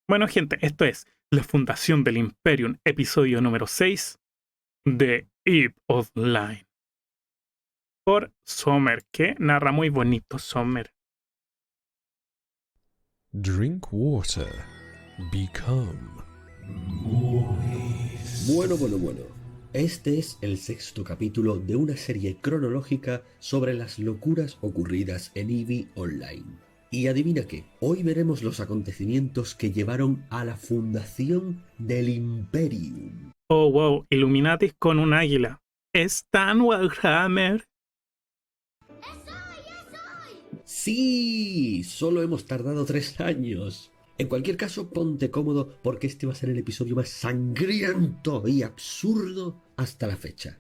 Bueno, gente, esto es La Fundación del Imperium, episodio número 6 de Eve Online. Por Sommer, que narra muy bonito Sommer. Drink water. Become. Bueno. Este es el sexto capítulo de una serie cronológica sobre las locuras ocurridas en EVE Online. Y adivina qué, hoy veremos los acontecimientos que llevaron a la fundación del Imperium. Oh, wow, Illuminatis con un águila. ¿Están Warhammer? ¡Sí! Solo hemos tardado 3 años. En cualquier caso, ponte cómodo porque este va a ser el episodio más sangriento y absurdo hasta la fecha.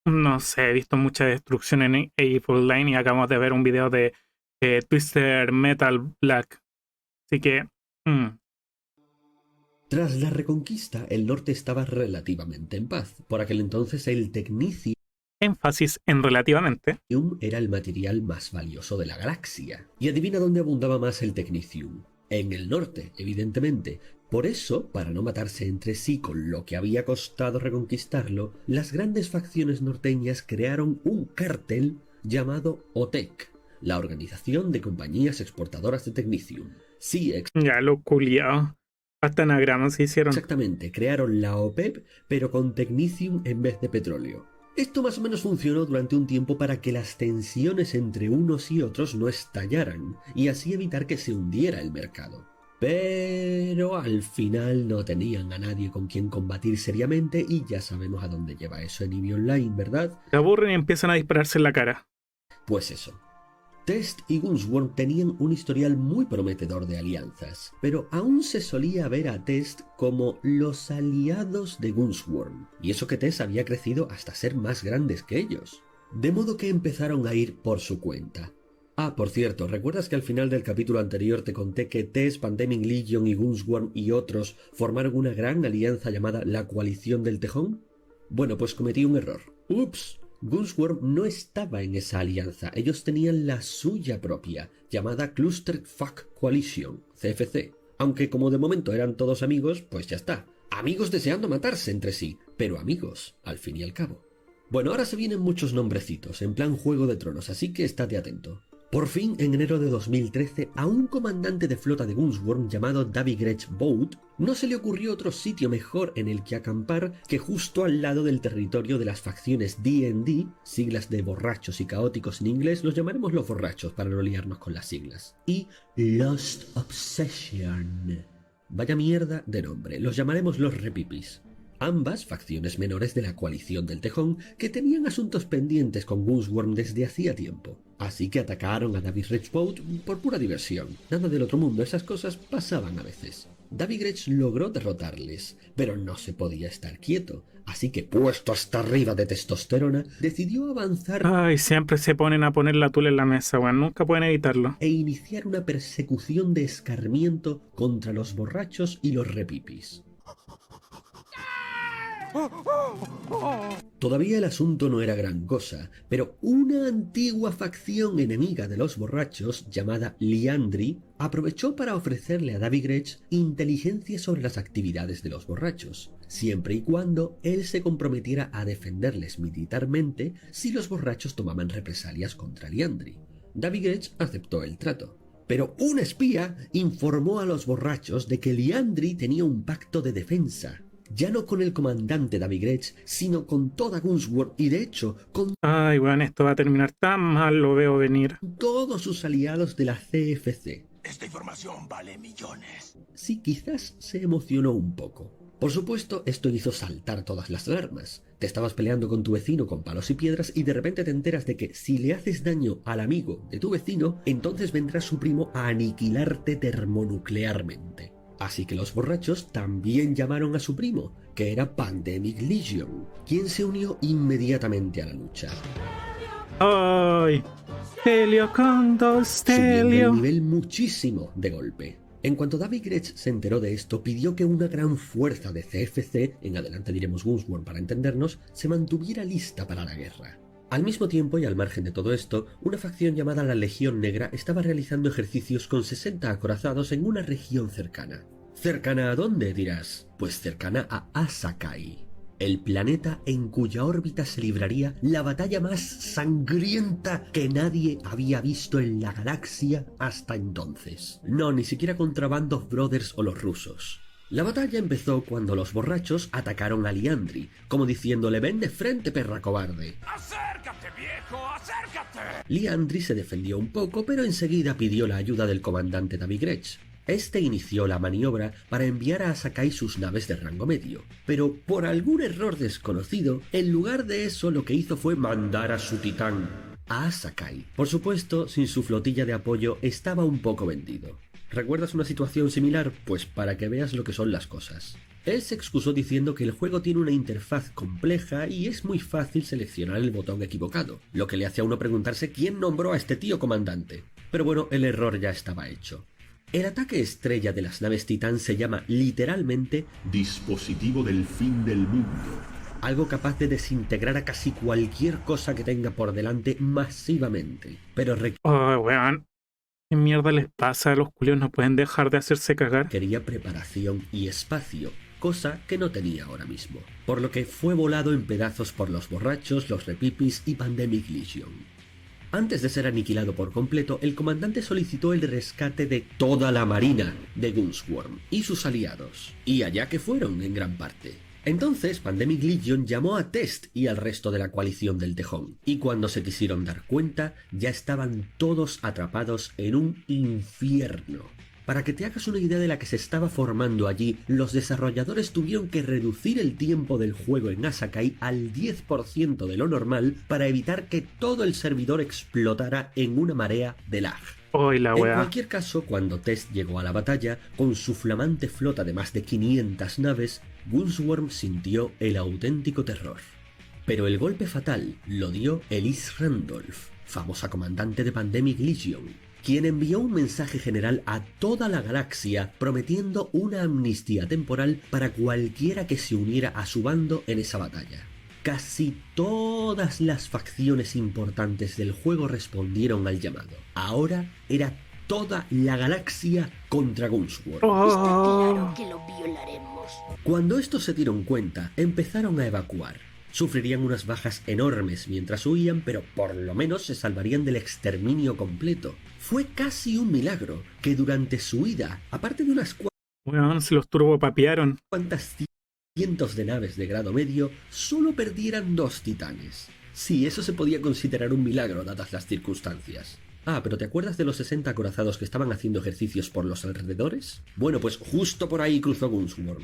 No sé, he visto mucha destrucción en Eve Online y acabamos de ver un video de Twister Metal Black. Así que... Tras la Reconquista, el norte estaba relativamente en paz. Por aquel entonces el Technicium énfasis en relativamente. era el material más valioso de la galaxia. Y adivina dónde abundaba más el Technicium. En el norte, evidentemente. Por eso, para no matarse entre sí con lo que había costado reconquistarlo, las grandes facciones norteñas crearon un cártel llamado OTEC, la Organización de Compañías Exportadoras de Technicium. Sí, Ya lo culiao. Hasta anagramas se hicieron. exactamente, crearon la OPEP, pero con Technicium en vez de petróleo. Esto más o menos funcionó durante un tiempo para que las tensiones entre unos y otros no estallaran, y así evitar que se hundiera el mercado. Pero al final no tenían a nadie con quien combatir seriamente y ya sabemos a dónde lleva eso en EVE Online, ¿verdad? Se aburren y empiezan a dispararse en la cara. Pues eso. Test y Gunsworm tenían un historial muy prometedor de alianzas, pero aún se solía ver a Test como los aliados de Gunsworm, y eso que Test había crecido hasta ser más grandes que ellos. De modo que empezaron a ir por su cuenta. Ah, por cierto, ¿recuerdas que al final del capítulo anterior te conté que Test, Pandemic Legion y Gunsworm y otros formaron una gran alianza llamada la Coalición del Tejón? Bueno, pues cometí un error. ¡Ups! Gunsworm no estaba en esa alianza, ellos tenían la suya propia, llamada Clustered Fuck Coalition, CFC. Aunque como de momento eran todos amigos, pues ya está. Amigos deseando matarse entre sí, pero amigos, al fin y al cabo. Bueno, ahora se vienen muchos nombrecitos, en plan Juego de Tronos, así que estate atento. Por fin, en enero de 2013, a un comandante de flota de Gunsworm llamado Davigretch Boat no se le ocurrió otro sitio mejor en el que acampar que justo al lado del territorio de las facciones D&D, siglas de borrachos y caóticos en inglés, los llamaremos los borrachos para no liarnos con las siglas, y Lost Obsession. Vaya mierda de nombre, los llamaremos los repipis. Ambas facciones menores de la Coalición del Tejón que tenían asuntos pendientes con Gunsworm desde hacía tiempo. Así que atacaron a Davigretch Boat por pura diversión. Nada del otro mundo, esas cosas pasaban a veces. Davigretch logró derrotarles, pero no se podía estar quieto. Así que, puesto hasta arriba de testosterona, decidió avanzar Ay, siempre se ponen a poner la tula en la mesa, weón. Nunca pueden evitarlo. e iniciar una persecución de escarmiento contra los borrachos y los repipis. Todavía el asunto no era gran cosa, pero una antigua facción enemiga de los borrachos, llamada Liandry, aprovechó para ofrecerle a Davigretch inteligencia sobre las actividades de los borrachos, siempre y cuando él se comprometiera a defenderles militarmente si los borrachos tomaban represalias contra Liandry. Davigretch aceptó el trato. Pero un espía informó a los borrachos de que Liandry tenía un pacto de defensa, ya no con el comandante Davigretch, sino con toda Gunsworm y de hecho con Ay, weón, esto va a terminar tan mal, lo veo venir. todos sus aliados de la CFC. Esta información vale millones. Sí, quizás se emocionó un poco. Por supuesto, esto hizo saltar todas las alarmas. Te estabas peleando con tu vecino con palos y piedras y de repente te enteras de que si le haces daño al amigo de tu vecino, entonces vendrá su primo a aniquilarte termonuclearmente. Así que los borrachos también llamaron a su primo, que era Pandemic Legion, quien se unió inmediatamente a la lucha. Ay, Helio con dos Subiendo el Helio. nivel muchísimo de golpe. En cuanto Davigretch se enteró de esto, pidió que una gran fuerza de CFC, en adelante diremos Gunsworm para entendernos, se mantuviera lista para la guerra. Al mismo tiempo y al margen de todo esto, una facción llamada la Legión Negra estaba realizando ejercicios con 60 acorazados en una región cercana. ¿Cercana a dónde, dirás? Pues cercana a Asakai, el planeta en cuya órbita se libraría la batalla más sangrienta que nadie había visto en la galaxia hasta entonces. No, ni siquiera contra Band of Brothers o los rusos. La batalla empezó cuando los borrachos atacaron a Liandry, como diciéndole «Ven de frente, perra cobarde». ¡Acércate, viejo! ¡Acércate! Liandry se defendió un poco, pero enseguida pidió la ayuda del comandante Davigrech. Este inició la maniobra para enviar a Asakai sus naves de rango medio, pero por algún error desconocido, en lugar de eso lo que hizo fue mandar a su titán, a Asakai. Por supuesto, sin su flotilla de apoyo estaba un poco vendido. ¿Recuerdas una situación similar? Pues para que veas lo que son las cosas. Él se excusó diciendo que el juego tiene una interfaz compleja y es muy fácil seleccionar el botón equivocado, lo que le hace a uno preguntarse quién nombró a este tío comandante. Pero bueno, el error ya estaba hecho. El ataque estrella de las naves Titán se llama literalmente Dispositivo del fin del mundo. algo capaz de desintegrar a casi cualquier cosa que tenga por delante masivamente, pero Oh, weón. ¿Qué mierda les pasa a los culios? No pueden dejar de hacerse cagar. requería preparación y espacio, cosa que no tenía ahora mismo, por lo que fue volado en pedazos por los borrachos, los repipis y Pandemic Legion. Antes de ser aniquilado por completo, el comandante solicitó el rescate de toda la marina de Gunsworm y sus aliados, y allá que fueron en gran parte. Entonces Pandemic Legion llamó a Test y al resto de la coalición del Tejón, y cuando se quisieron dar cuenta, ya estaban todos atrapados en un infierno. Para que te hagas una idea de la que se estaba formando allí, los desarrolladores tuvieron que reducir el tiempo del juego en Asakai al 10% de lo normal para evitar que todo el servidor explotara en una marea de lag. Oh, la En weá. cualquier caso, cuando Test llegó a la batalla, con su flamante flota de más de 500 naves, Gunsworm sintió el auténtico terror. Pero el golpe fatal lo dio Elise Randolph, famosa comandante de Pandemic Legion, quien envió un mensaje general a toda la galaxia prometiendo una amnistía temporal para cualquiera que se uniera a su bando en esa batalla. Casi todas las facciones importantes del juego respondieron al llamado. Ahora era toda la galaxia contra Gunsworm. Está Oh. claro que lo violaremos. Cuando estos se dieron cuenta, empezaron a evacuar. Sufrirían unas bajas enormes mientras huían, pero por lo menos se salvarían del exterminio completo. Fue casi un milagro que durante su huida, aparte de unas Weón, se los turbopapearon. cuantas cientos de naves de grado medio, solo perdieran 2 titanes. Sí, eso se podía considerar un milagro dadas las circunstancias. Ah, pero ¿te acuerdas de los 60 acorazados que estaban haciendo ejercicios por los alrededores? Bueno, pues justo por ahí cruzó Gunsworm.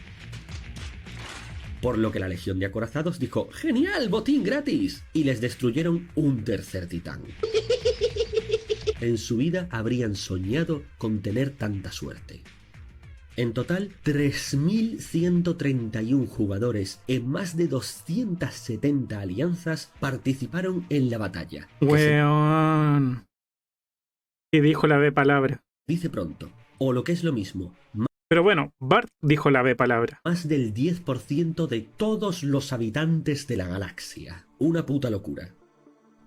Por lo que la legión de acorazados dijo ¡genial, botín gratis! Y les destruyeron un tercer titán. En su vida habrían soñado con tener tanta suerte. En total, 3.131 jugadores en más de 270 alianzas participaron en la batalla. Que se Weón. Y dijo la B palabra. dice pronto, o lo que es lo mismo, Pero bueno, Bart dijo la B palabra. más del 10% de todos los habitantes de la galaxia. Una puta locura.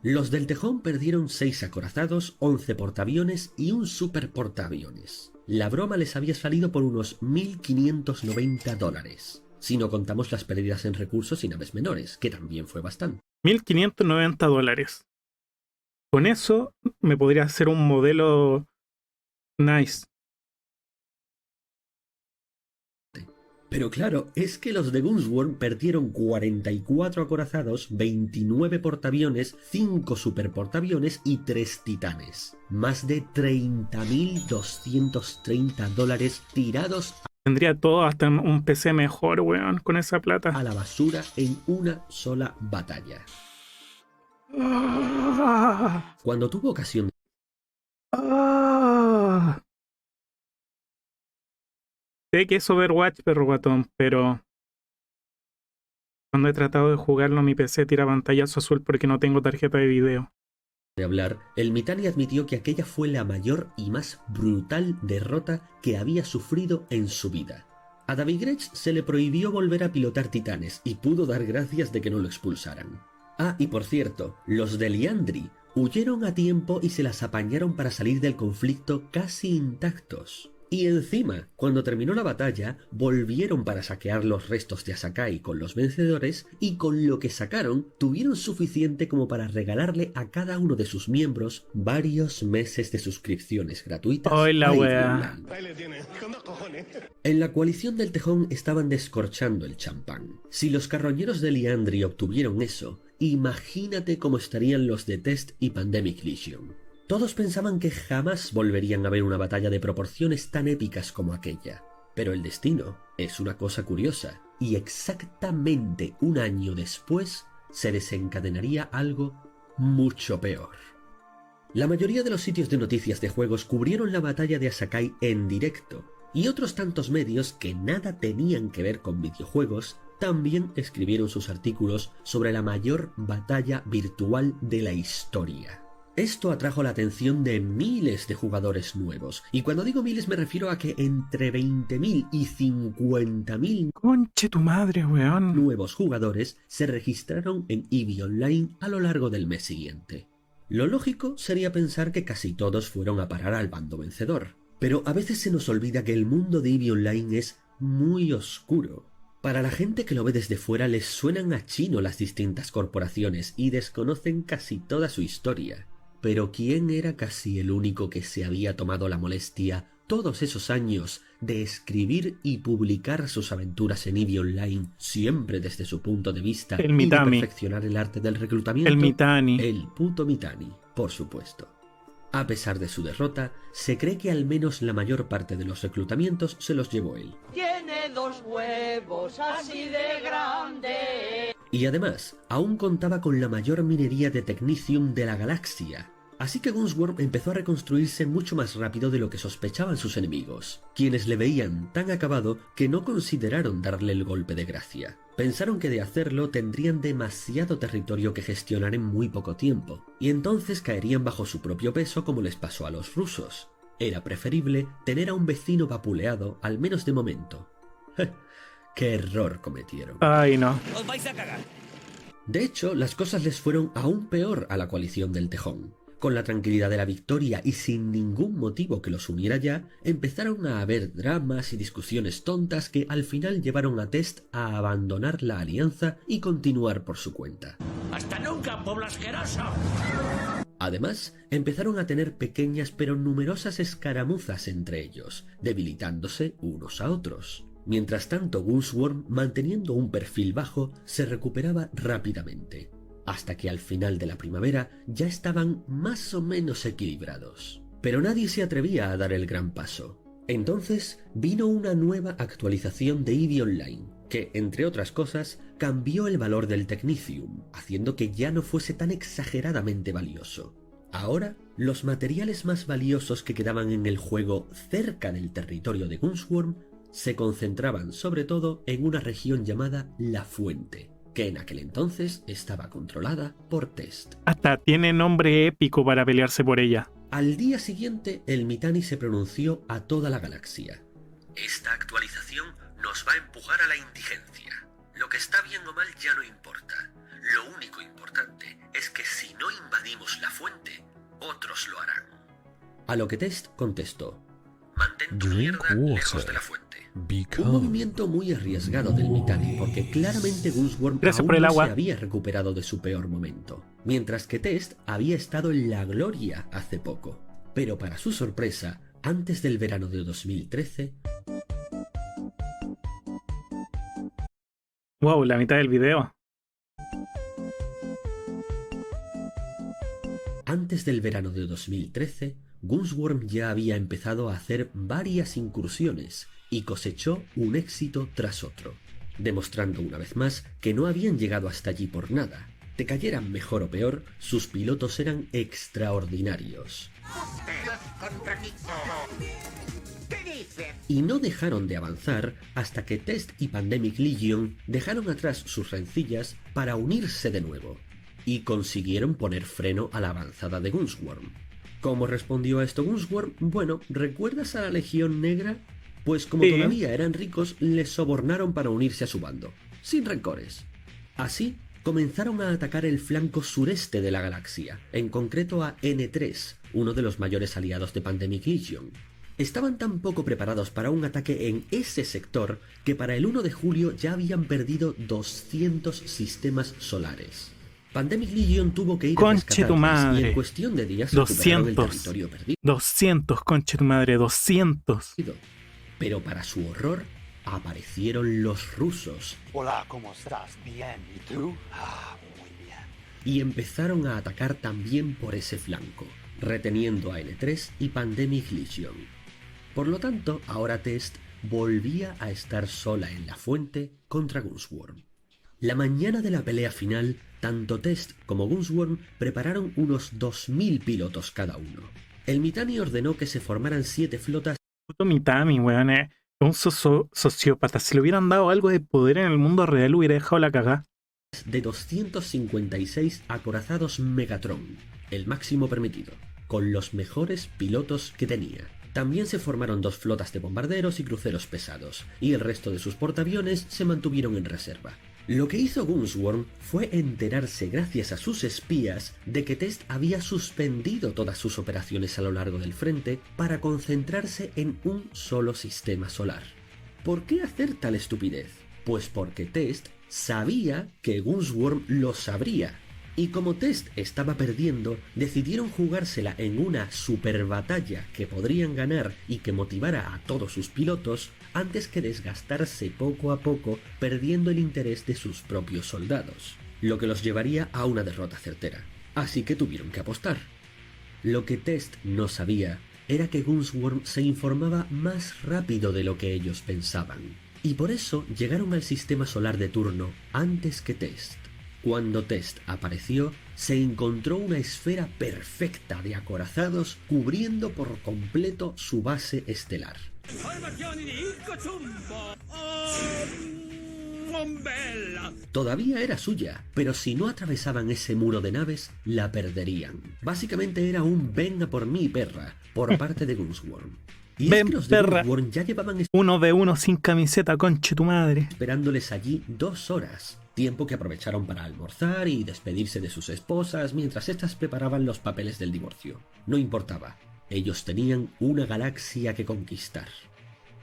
Los del Tejón perdieron 6 acorazados, 11 portaaviones y un super portaaviones. La broma les había salido por unos $1.590, si no contamos las pérdidas en recursos y naves menores, que también fue bastante. $1.590. Con eso me podría hacer un modelo nice. Pero claro, es que los de Gunsworm perdieron 44 acorazados, 29 portaaviones, 5 superportaaviones y 3 titanes. Más de $30.230 tirados Tendría todo hasta un PC mejor, weón, con esa plata. a la basura en una sola batalla. Ah, Cuando tuvo ocasión ah. Sé que es Overwatch, perro guatón, pero cuando he tratado de jugarlo mi PC tira pantallazo azul porque no tengo tarjeta de video. de hablar, el Mitani admitió que aquella fue la mayor y más brutal derrota que había sufrido en su vida. A Davigrech se le prohibió volver a pilotar titanes y pudo dar gracias de que no lo expulsaran. Ah, y por cierto, los de Liandry huyeron a tiempo y se las apañaron para salir del conflicto casi intactos. Y encima, cuando terminó la batalla, volvieron para saquear los restos de Asakai con los vencedores y con lo que sacaron tuvieron suficiente como para regalarle a cada uno de sus miembros varios meses de suscripciones gratuitas ¡Ay, la a EVE wea! Online. En la coalición del Tejón estaban descorchando el champán. Si los carroñeros de Liandry obtuvieron eso, imagínate cómo estarían los de Test y Pandemic Legion. Todos pensaban que jamás volverían a ver una batalla de proporciones tan épicas como aquella. Pero el destino es una cosa curiosa, y exactamente un año después se desencadenaría algo mucho peor. La mayoría de los sitios de noticias de juegos cubrieron la batalla de Asakai en directo, y otros tantos medios que nada tenían que ver con videojuegos también escribieron sus artículos sobre la mayor batalla virtual de la historia. Esto atrajo la atención de miles de jugadores nuevos, y cuando digo miles me refiero a que entre 20.000 y 50.000 Conche tu madre, weón. nuevos jugadores se registraron en EVE Online a lo largo del mes siguiente. Lo lógico sería pensar que casi todos fueron a parar al bando vencedor, pero a veces se nos olvida que el mundo de EVE Online es muy oscuro. Para la gente que lo ve desde fuera les suenan a chino las distintas corporaciones y desconocen casi toda su historia. Pero ¿quién era casi el único que se había tomado la molestia todos esos años de escribir y publicar sus aventuras en EVE Online, siempre desde su punto de vista El y de Mitami. perfeccionar el arte del reclutamiento? El Mitani. El puto Mitani, por supuesto. A pesar de su derrota, se cree que al menos la mayor parte de los reclutamientos se los llevó él. Tiene 2 huevos así de grandes. Y además, aún contaba con la mayor minería de Technicium de la galaxia. Así que Gunsworm empezó a reconstruirse mucho más rápido de lo que sospechaban sus enemigos, quienes le veían tan acabado que no consideraron darle el golpe de gracia. Pensaron que de hacerlo tendrían demasiado territorio que gestionar en muy poco tiempo, y entonces caerían bajo su propio peso como les pasó a los rusos. Era preferible tener a un vecino vapuleado, al menos de momento. ¡Qué error cometieron! Ay, no. ¡Os vais a cagar! De hecho, las cosas les fueron aún peor a la coalición del Tejón. Con la tranquilidad de la victoria y sin ningún motivo que los uniera ya, empezaron a haber dramas y discusiones tontas que al final llevaron a Test a abandonar la alianza y continuar por su cuenta. ¡Hasta nunca, pueblo asqueroso! Además, empezaron a tener pequeñas pero numerosas escaramuzas entre ellos, debilitándose unos a otros. Mientras tanto, Gunsworm, manteniendo un perfil bajo, se recuperaba rápidamente, hasta que al final de la primavera ya estaban más o menos equilibrados. Pero nadie se atrevía a dar el gran paso. Entonces vino una nueva actualización de EVE Online, que, entre otras cosas, cambió el valor del Technicium, haciendo que ya no fuese tan exageradamente valioso. Ahora, los materiales más valiosos que quedaban en el juego cerca del territorio de Gunsworm se concentraban sobre todo en una región llamada La Fuente, que en aquel entonces estaba controlada por Test. Hasta tiene nombre épico para pelearse por ella. Al día siguiente, el Mitani se pronunció a toda la galaxia. Esta actualización nos va a empujar a la indigencia. Lo que está bien o mal ya no importa. Lo único importante es que si no invadimos la fuente, otros lo harán. A lo que Test contestó: mantén tu Drink mierda lejos water. de la fuente. Un Become. movimiento muy arriesgado del Mitani, porque claramente Gunsworm Gracias aún por el no agua. se había recuperado de su peor momento, mientras que Test había estado en la gloria hace poco. Pero para su sorpresa, antes del verano de 2013, Wow, la mitad del video. Antes del verano de 2013, Gunsworm ya había empezado a hacer varias incursiones y cosechó un éxito tras otro, demostrando una vez más que no habían llegado hasta allí por nada. Te cayeran mejor o peor, sus pilotos eran extraordinarios. Y no dejaron de avanzar hasta que Test y Pandemic Legion dejaron atrás sus rencillas para unirse de nuevo, y consiguieron poner freno a la avanzada de Gunsworm. ¿Cómo respondió a esto Gunsworm? Bueno, ¿recuerdas a la Legión Negra? Pues como Sí. todavía eran ricos, les sobornaron para unirse a su bando, sin rencores. Así, comenzaron a atacar el flanco sureste de la galaxia, en concreto a N3, uno de los mayores aliados de Pandemic Legion. Estaban tan poco preparados para un ataque en ese sector que para el 1 de julio ya habían perdido 200 sistemas solares. Pandemic Legion tuvo que ir a Conche tu rescatarles y madre. en cuestión de días recuperaron el 200. territorio perdido. 200, conche tu madre, 200. Pero para su horror, aparecieron los rusos Hola, ¿cómo estás? Bien. ¿Y tú? Muy bien. y empezaron a atacar también por ese flanco, reteniendo a N3 y Pandemic Legion. Por lo tanto, ahora Test volvía a estar sola en la fuente contra Gunsworm. La mañana de la pelea final, tanto Test como Gunsworm prepararon unos 2000 pilotos cada uno. El Mittani ordenó que se formaran 7 flotas Puto Mitami, weón, un sociópata. Si le hubieran dado algo de poder en el mundo real, hubiera dejado la cagada. de 256 acorazados Megatron, el máximo permitido, con los mejores pilotos que tenía. También se formaron 2 flotas de bombarderos y cruceros pesados, y el resto de sus portaaviones se mantuvieron en reserva. Lo que hizo Gunsworm fue enterarse gracias a sus espías de que Test había suspendido todas sus operaciones a lo largo del frente para concentrarse en un solo sistema solar. ¿Por qué hacer tal estupidez? Pues porque Test sabía que Gunsworm lo sabría. Y como Test estaba perdiendo, decidieron jugársela en una super batalla que podrían ganar y que motivara a todos sus pilotos antes que desgastarse poco a poco perdiendo el interés de sus propios soldados, lo que los llevaría a una derrota certera. Así que tuvieron que apostar. Lo que Test no sabía era que Gunsworm se informaba más rápido de lo que ellos pensaban, y por eso llegaron al sistema solar de turno antes que Test. Cuando Test apareció, se encontró una esfera perfecta de acorazados cubriendo por completo su base estelar. Todavía era suya, pero si no atravesaban ese muro de naves, la perderían. Básicamente era un "venga por mí, perra", por parte de Gunsworm. Y es Ven, que los de perra. Gunsworm ya llevaban 1v1 sin camiseta, conche tu madre. esperándoles allí 2 horas, tiempo que aprovecharon para almorzar y despedirse de sus esposas mientras éstas preparaban los papeles del divorcio. No importaba, ellos tenían una galaxia que conquistar.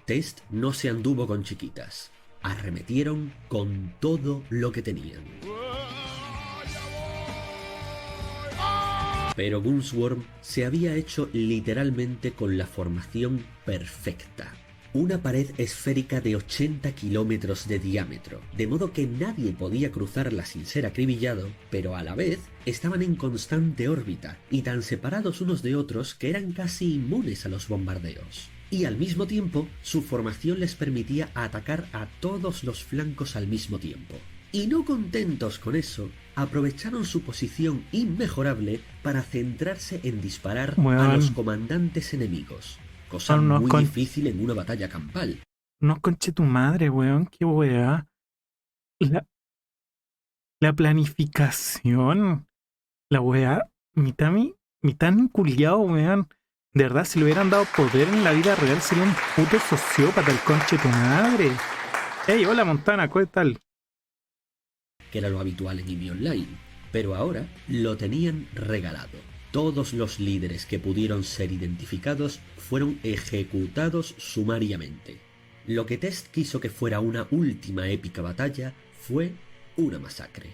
Test no se anduvo con chiquitas, arremetieron con todo lo que tenían. Pero Gunsworm se había hecho literalmente con la formación perfecta. Una pared esférica de 80 kilómetros de diámetro, de modo que nadie podía cruzarla sin ser acribillado, pero a la vez estaban en constante órbita y tan separados unos de otros que eran casi inmunes a los bombardeos. Y al mismo tiempo, su formación les permitía atacar a todos los flancos al mismo tiempo. Y no contentos con eso, aprovecharon su posición inmejorable para centrarse en disparar a Weón. los comandantes enemigos, cosa Son unos muy difícil en una batalla campal. No, conche tu madre, weón, qué weá. La planificación. La weá. Mitani culiao, weón. De verdad, si le hubieran dado poder en la vida real, sería un puto sociópata el conche tu madre. Hey, hola Montana, ¿qué tal? Que era lo habitual en EVE Online, pero ahora lo tenían regalado. Todos los líderes que pudieron ser identificados fueron ejecutados sumariamente. Lo que Test quiso que fuera una última épica batalla fue una masacre.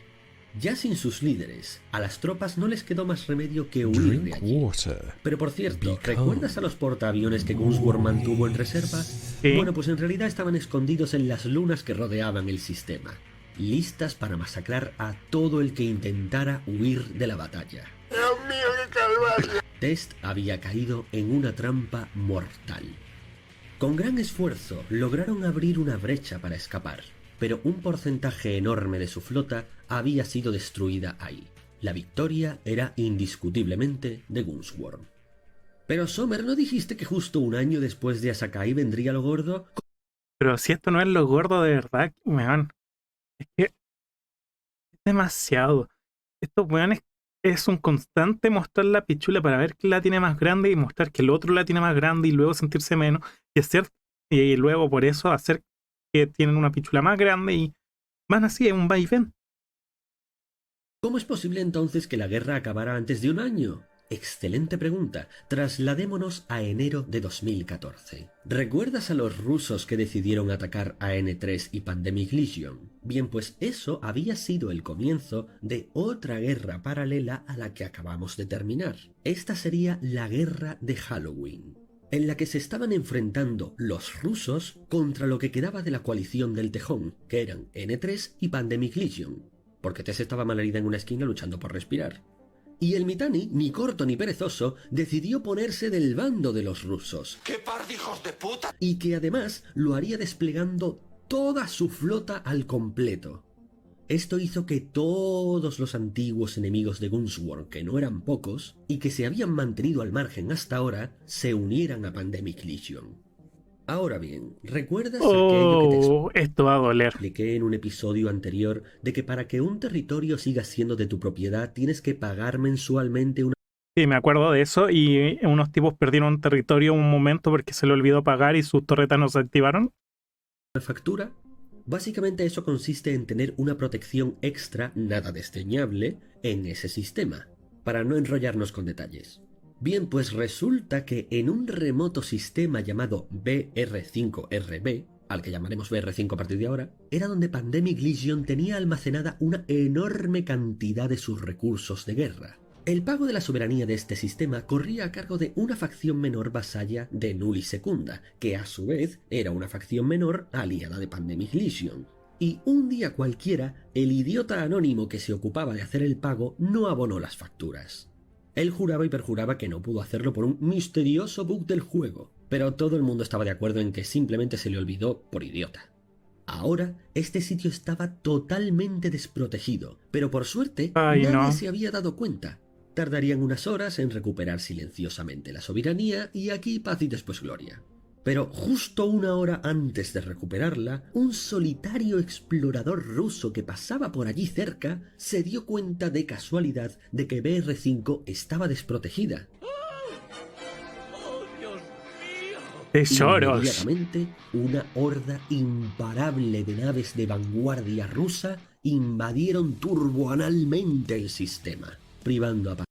Ya sin sus líderes, a las tropas no les quedó más remedio que huir de Drink allí. water. Pero por cierto, Become. ¿recuerdas a los portaaviones que Gunsworm mantuvo en reserva? Sí. Bueno, pues en realidad estaban escondidos en las lunas que rodeaban el sistema, listas para masacrar a todo el que intentara huir de la batalla. ¡Dios mío, qué calvario! Test había caído en una trampa mortal. Con gran esfuerzo lograron abrir una brecha para escapar, pero un porcentaje enorme de su flota había sido destruida ahí. La victoria era indiscutiblemente de Gunsworm. Pero Sommer, ¿no dijiste que justo un año después de Asakai vendría lo gordo? Pero si esto no es lo gordo de verdad, weón. Es que es demasiado. Estos weones es un constante mostrar la pichula para ver quién la tiene más grande y mostrar que el otro la tiene más grande y luego sentirse menos y luego por eso hacer que tienen una pichula más grande y van así en un va y ven. ¿Cómo es posible entonces que la guerra acabara antes de un año? Excelente pregunta. Trasladémonos a enero de 2014. ¿Recuerdas a los rusos que decidieron atacar a N3 y Pandemic Legion? Bien, pues eso había sido el comienzo de otra guerra paralela a la que acabamos de terminar. Esta sería la guerra de Halloween, en la que se estaban enfrentando los rusos contra lo que quedaba de la coalición del Tejón, que eran N3 y Pandemic Legion, porque Tess estaba malherida en una esquina luchando por respirar. Y el Mittani, ni corto ni perezoso, decidió ponerse del bando de los rusos. ¡Qué par de hijos de puta! Y que además lo haría desplegando toda su flota al completo. Esto hizo que todos los antiguos enemigos de Gunsworn, que no eran pocos, y que se habían mantenido al margen hasta ahora, se unieran a Pandemic Legion. Ahora bien, ¿recuerdas aquello que te Esto va a doler. expliqué en un episodio anterior de que para que un territorio siga siendo de tu propiedad tienes que pagar mensualmente una Sí, me acuerdo de eso y unos tipos perdieron territorio un momento porque se le olvidó pagar y sus torretas no se activaron? factura? Básicamente eso consiste en tener una protección extra, nada desdeñable, en ese sistema, para no enrollarnos con detalles. Bien, pues resulta que en un remoto sistema llamado BR5RB, al que llamaremos BR5 a partir de ahora, era donde Pandemic Legion tenía almacenada una enorme cantidad de sus recursos de guerra. El pago de la soberanía de este sistema corría a cargo de una facción menor vasalla de Nulli Secunda, que a su vez era una facción menor aliada de Pandemic Legion. Y un día cualquiera, el idiota anónimo que se ocupaba de hacer el pago no abonó las facturas. Él juraba y perjuraba que no pudo hacerlo por un misterioso bug del juego, pero todo el mundo estaba de acuerdo en que simplemente se le olvidó por idiota. Ahora, este sitio estaba totalmente desprotegido, pero por suerte nadie se había dado cuenta. Tardarían unas horas en recuperar silenciosamente la soberanía y aquí paz y después gloria. Pero justo una hora antes de recuperarla, un solitario explorador ruso que pasaba por allí cerca se dio cuenta de casualidad de que BR5 estaba desprotegida. ¡Oh, Dios mío! Tesoros. Inmediatamente, una horda imparable de naves de vanguardia rusa invadieron turboanalmente el sistema, privando a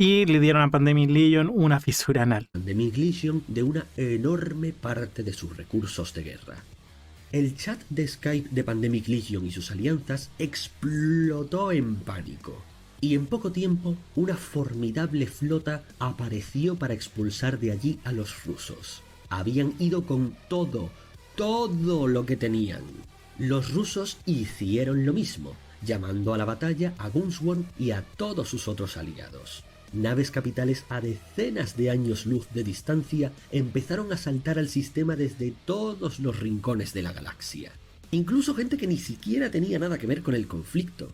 Y le dieron a Pandemic Legion una fisura anal. Pandemic Legion de una enorme parte de sus recursos de guerra. El chat de Skype de Pandemic Legion y sus alianzas explotó en pánico. Y en poco tiempo, una formidable flota apareció para expulsar de allí a los rusos. Habían ido con todo lo que tenían. Los rusos hicieron lo mismo, llamando a la batalla a Gunsworn y a todos sus otros aliados. Naves capitales a decenas de años luz de distancia empezaron a saltar al sistema desde todos los rincones de la galaxia. Incluso gente que ni siquiera tenía nada que ver con el conflicto.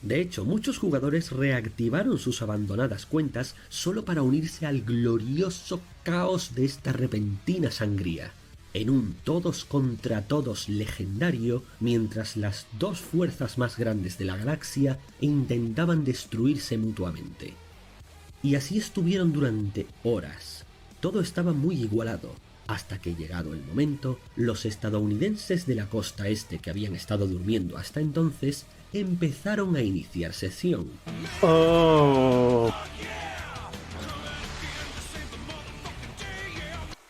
De hecho, muchos jugadores reactivaron sus abandonadas cuentas solo para unirse al glorioso caos de esta repentina sangría. En un todos contra todos legendario, mientras las dos fuerzas más grandes de la galaxia intentaban destruirse mutuamente. Y así estuvieron durante horas. Todo estaba muy igualado, hasta que llegado el momento, los estadounidenses de la costa este que habían estado durmiendo hasta entonces, empezaron a iniciar sesión.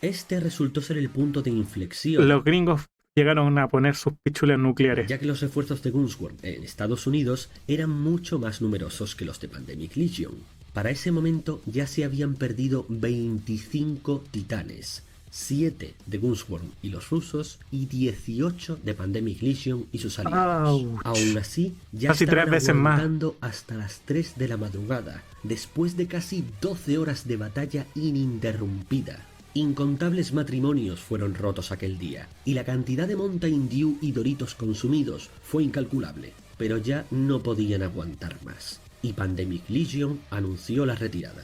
Este resultó ser el punto de inflexión. Los gringos llegaron a poner sus pichulas nucleares. Ya que los refuerzos de Gunsworn en Estados Unidos eran mucho más numerosos que los de Pandemic Legion. Para ese momento ya se habían perdido 25 titanes, 7 de Gunsworn y los rusos y 18 de Pandemic Legion y sus aliados. Aún así, ya casi estaban 3 veces aguantando hasta las 3 de la madrugada, después de casi 12 horas de batalla ininterrumpida. Incontables matrimonios fueron rotos aquel día, y la cantidad de Mountain Dew y Doritos consumidos fue incalculable, pero ya no podían aguantar más, y Pandemic Legion anunció la retirada.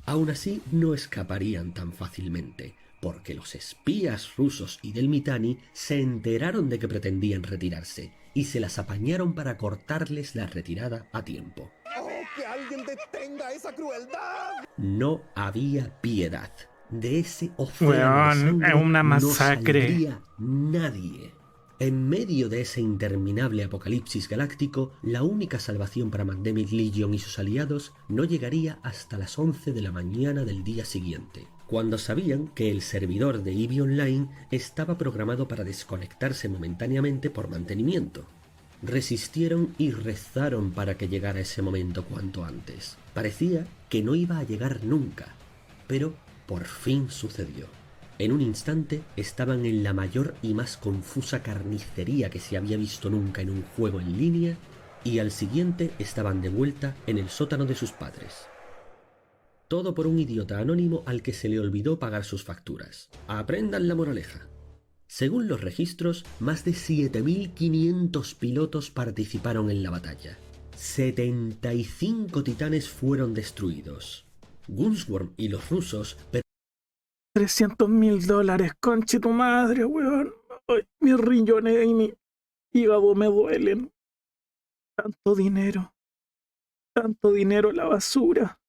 Aún así, no escaparían tan fácilmente, porque los espías rusos y del Mittani se enteraron de que pretendían retirarse, y se las apañaron para cortarles la retirada a tiempo. ¡Oh, que alguien detenga esa crueldad! No había piedad. De ese océano de sangre es una masacre. no saldría nadie. En medio de ese interminable apocalipsis galáctico, la única salvación para Pandemic Legion y sus aliados no llegaría hasta las 11 de la mañana del día siguiente, cuando sabían que el servidor de EVE Online estaba programado para desconectarse momentáneamente por mantenimiento. Resistieron y rezaron para que llegara ese momento cuanto antes. Parecía que no iba a llegar nunca, pero por fin sucedió. En un instante estaban en la mayor y más confusa carnicería que se había visto nunca en un juego en línea, y al siguiente estaban de vuelta en el sótano de sus padres. Todo por un idiota anónimo al que se le olvidó pagar sus facturas. Aprendan la moraleja. Según los registros, más de 7.500 pilotos participaron en la batalla. 75 titanes fueron destruidos. Gunsworm y los rusos $300.000, conche tu madre, weón. Ay, mis riñones y mi hígado me duelen. Tanto dinero a la basura.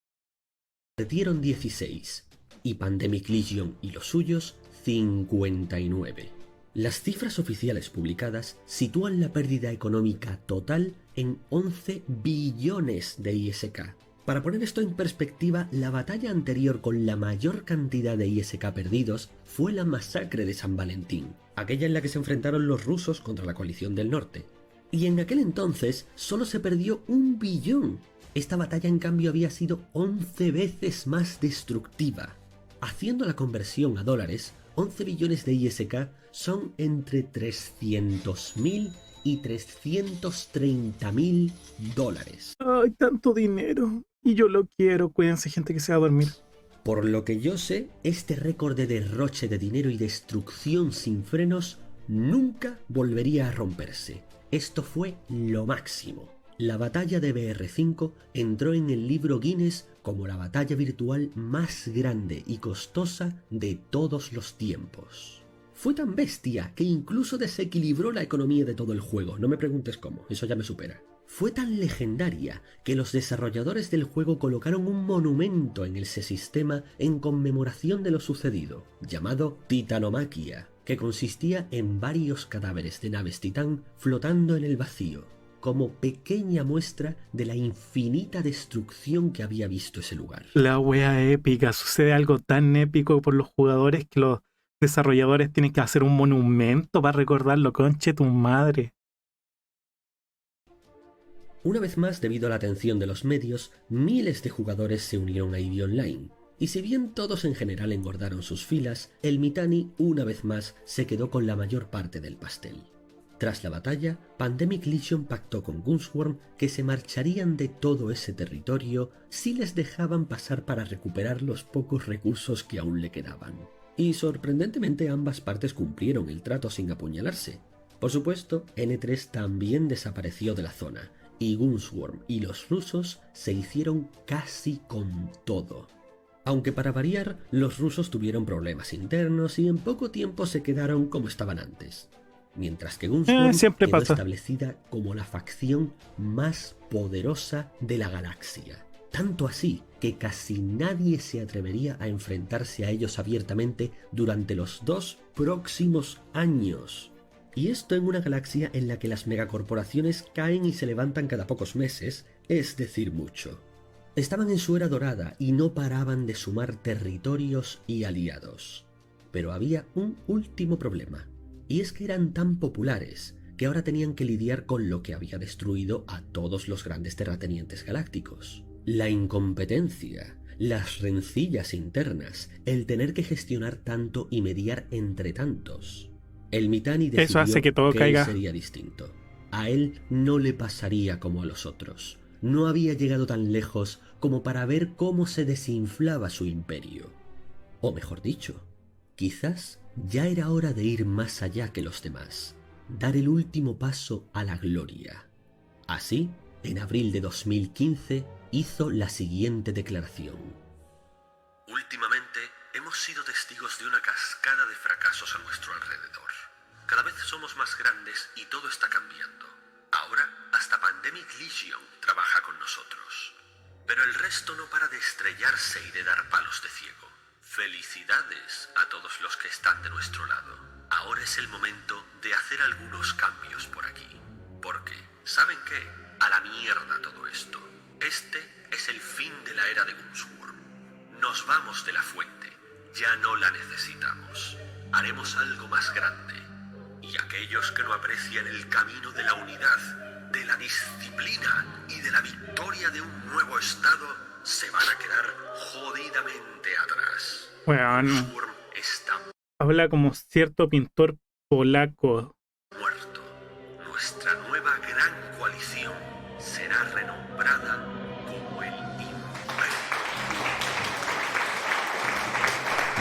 perdieron 16 y Pandemic Legion y los suyos 59. Las cifras oficiales publicadas sitúan la pérdida económica total en 11 billones de ISK. Para poner esto en perspectiva, la batalla anterior con la mayor cantidad de ISK perdidos fue la masacre de San Valentín, aquella en la que se enfrentaron los rusos contra la coalición del norte. Y en aquel entonces solo se perdió 1 billón. Esta batalla en cambio había sido 11 veces más destructiva. Haciendo la conversión a dólares, 11 billones de ISK son entre 300.000 y 330.000 dólares. Ay, tanto dinero. Y yo lo quiero. Cuídense, gente, que se va a dormir. Por lo que yo sé, este récord de derroche de dinero y destrucción sin frenos nunca volvería a romperse. Esto fue lo máximo. La batalla de BR5 entró en el libro Guinness como la batalla virtual más grande y costosa de todos los tiempos. Fue tan bestia que incluso desequilibró la economía de todo el juego. No me preguntes cómo, eso ya me supera. Fue tan legendaria que los desarrolladores del juego colocaron un monumento en ese sistema en conmemoración de lo sucedido, llamado Titanomaquia, que consistía en varios cadáveres de naves titán flotando en el vacío, como pequeña muestra de la infinita destrucción que había visto ese lugar. La wea épica. Sucede algo tan épico por los jugadores que los desarrolladores tienen que hacer un monumento para recordarlo. Conche tu madre. Una vez más, debido a la atención de los medios, miles de jugadores se unieron a EVE Online. Y si bien todos en general engordaron sus filas, el Mittani una vez más se quedó con la mayor parte del pastel. Tras la batalla, Pandemic Legion pactó con Gunsworm que se marcharían de todo ese territorio si les dejaban pasar para recuperar los pocos recursos que aún le quedaban. Y sorprendentemente ambas partes cumplieron el trato sin apuñalarse. Por supuesto, N3 también desapareció de la zona, y Gunsworm y los rusos se hicieron casi con todo. Aunque para variar, los rusos tuvieron problemas internos y en poco tiempo se quedaron como estaban antes. Mientras que Gunsworm siempre quedó pasa. establecida como la facción más poderosa de la galaxia. Tanto así que casi nadie se atrevería a enfrentarse a ellos abiertamente durante los 2 próximos años. Y esto en una galaxia en la que las megacorporaciones caen y se levantan cada pocos meses, es decir mucho. Estaban en su era dorada y no paraban de sumar territorios y aliados. Pero había un último problema, y es que eran tan populares que ahora tenían que lidiar con lo que había destruido a todos los grandes terratenientes galácticos. La incompetencia, las rencillas internas, el tener que gestionar tanto y mediar entre tantos. El Mittani decidió Eso hace que todo caiga. él sería distinto. A él no le pasaría como a los otros. No había llegado tan lejos como para ver cómo se desinflaba su imperio. O mejor dicho, quizás ya era hora de ir más allá que los demás, dar el último paso a la gloria. Así, en abril de 2015, hizo la siguiente declaración. Últimamente hemos sido testigos de una cascada de fracasos a nuestro alrededor. Cada vez somos más grandes y todo está cambiando. Ahora hasta Pandemic Legion trabaja con nosotros. Pero el resto no para de estrellarse y de dar palos de ciego. Felicidades a todos los que están de nuestro lado. Ahora es el momento de hacer algunos cambios por aquí. Porque, ¿saben qué? A la mierda todo esto. Este es el fin de la era de Gunsworm. Nos vamos de la fuente. Ya no la necesitamos. Haremos algo más grande. Y aquellos que no aprecian el camino de la unidad, de la disciplina y de la victoria de un nuevo estado, se van a quedar jodidamente atrás. Weón, Gunsworm está habla como cierto pintor polaco. muerto. Nuestra nueva gran coalición será renombrada como el Imperio.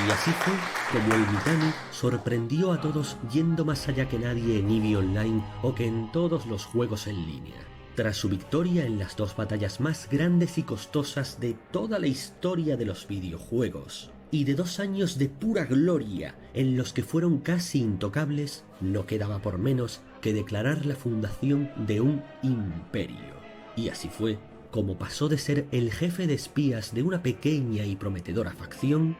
Y así fue como el Mitanni sorprendió a todos yendo más allá que nadie en EVE Online o que en todos los juegos en línea. Tras su victoria en las 2 batallas más grandes y costosas de toda la historia de los videojuegos, y de 2 años de pura gloria en los que fueron casi intocables, no quedaba por menos que declarar la fundación de un imperio. Y así fue como pasó de ser el jefe de espías de una pequeña y prometedora facción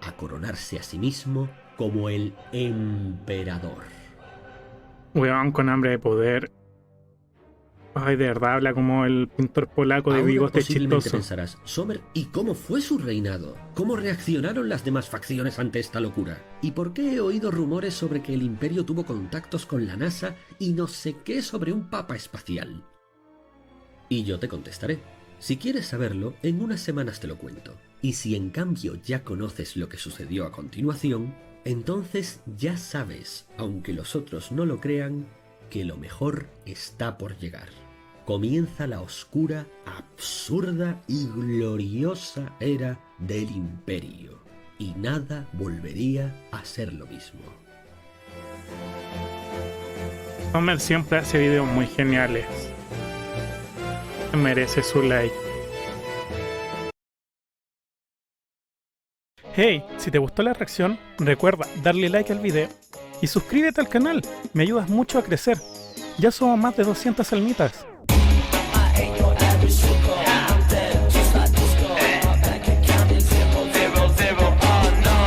a coronarse a sí mismo como el emperador. Weón con hambre de poder. Ay, de verdad habla como el pintor polaco de Ahora bigote posiblemente chistoso. pensarás, Sommer, ¿y cómo fue su reinado? ¿Cómo reaccionaron las demás facciones ante esta locura? ¿Y por qué he oído rumores sobre que el Imperio tuvo contactos con la NASA y no sé qué sobre un papa espacial? Y yo te contestaré. Si quieres saberlo, en unas semanas te lo cuento. Y si en cambio ya conoces lo que sucedió a continuación, entonces ya sabes, aunque los otros no lo crean, que lo mejor está por llegar. Comienza la oscura, absurda y gloriosa era del Imperio. Y nada volvería a ser lo mismo. Homer siempre hace videos muy geniales. Merece su like. Hey, si te gustó la reacción, recuerda darle like al video y suscríbete al canal, me ayudas mucho a crecer. Ya somos más de 200 almitas. Oh no.